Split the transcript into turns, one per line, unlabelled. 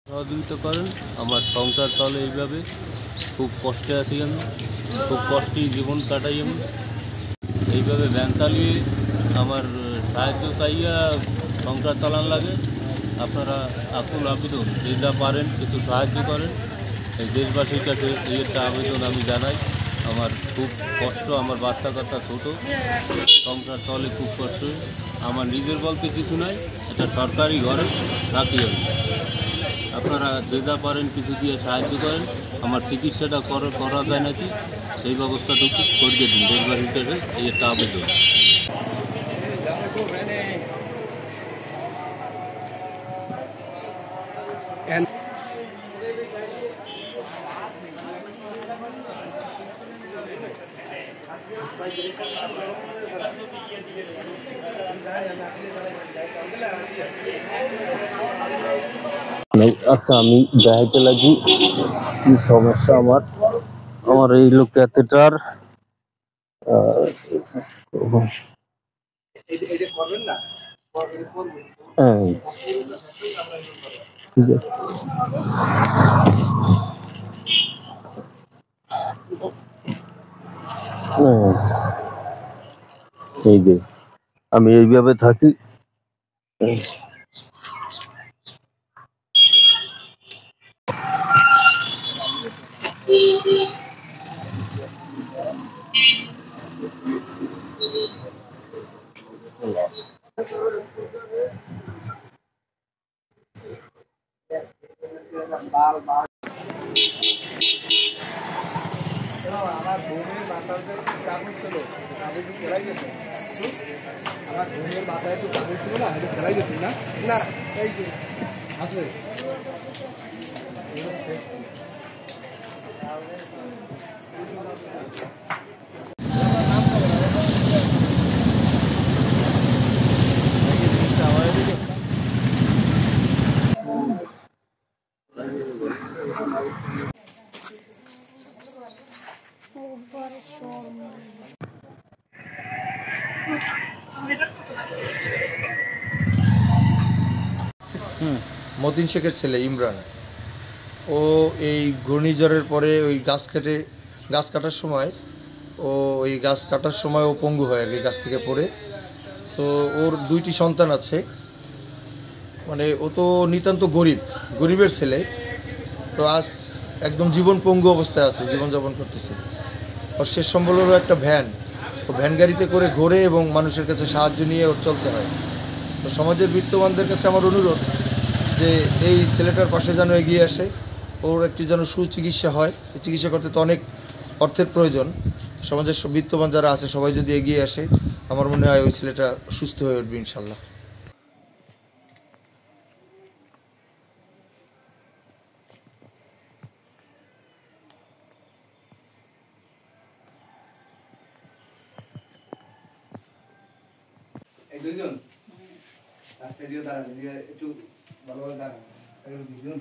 সহযোগিতা করেন। আমার সংসার চলে এইভাবে, খুব কষ্টে আছি আমি, খুব কষ্টেই জীবন কাটাই আমি। এইভাবে ভ্যান চালিয়ে আমার সাহায্য চাইয়া সংসার চালান লাগে। আপনারা আকুল আবেদন, যে যা পারেন কিছু সাহায্য করেন। এই দেশবাসীর কাছে এই একটা আবেদন আমি জানাই। আমার খুব কষ্ট, আমার বাচ্চা কাচ্চা ছোটো, সংসার চলে খুব কষ্ট। আমার নিজের বলতে কিছু নাই, এটা সরকারি ঘরে থাকি আমি। আপনারা যে যা পারেন কিছু দিয়ে সাহায্য করেন। আমার চিকিৎসাটা করা যায় নাকি সেই ব্যবস্থাটুকু করিয়ে দিন। দেশবাসীর কাছে এই একটা আবেদন। আচ্ছা, আমি দেখাইতে লাগি কি সমস্যা আমার। আমার এই লোক ক্যাথেটার ঠিক আছে। এই যে আমি এইভাবে থাকি। আমার ঘুমের মাথাতে কাবু ছিল, কাবু কি ফেলাই গেছে? আমার ঘুমের মাথায় একটু কাবু ছিল না, এটা ফেলাই গেছি না? না, এই যে আসবে।
মতিন শেখের ছেলে ইমরান। ও এই ঘূর্ণিঝড়ের পরে ওই গাছ কাটার সময় ও পঙ্গু হয় আর কি, গাছ থেকে পড়ে। তো ওর দুইটি সন্তান আছে, মানে ও তো নিতান্ত গরিবের ছেলে। তো আজ একদম জীবন পঙ্গু অবস্থায় আছে, জীবনযাপন করতেছে। ওর শেষ সম্বল হলো একটা ভ্যান। ও ভ্যান গাড়িতে করে ঘোরে এবং মানুষের কাছে সাহায্য নিয়ে ওর চলতে হয়। তো সমাজের বিত্তবানদের কাছে আমার অনুরোধ যে এই ছেলেটার পাশে যেন এগিয়ে আসে, ওর একটি যেন সুচিকিৎসা হয়। এই চিকিৎসা করতে তো অনেক অর্থের প্রয়োজন। সমাজের বিত্তবান যারা আছে সবাই যদি এগিয়ে আসে, আমার মনে হয় ওই ছেলেটা সুস্থ হয়ে উঠবে ইনশাল্লাহ।
এই দুইজন আজকে দিয়ে দাঁড়ান, একটু ভালোভাবে দাঁড়ান, দুজন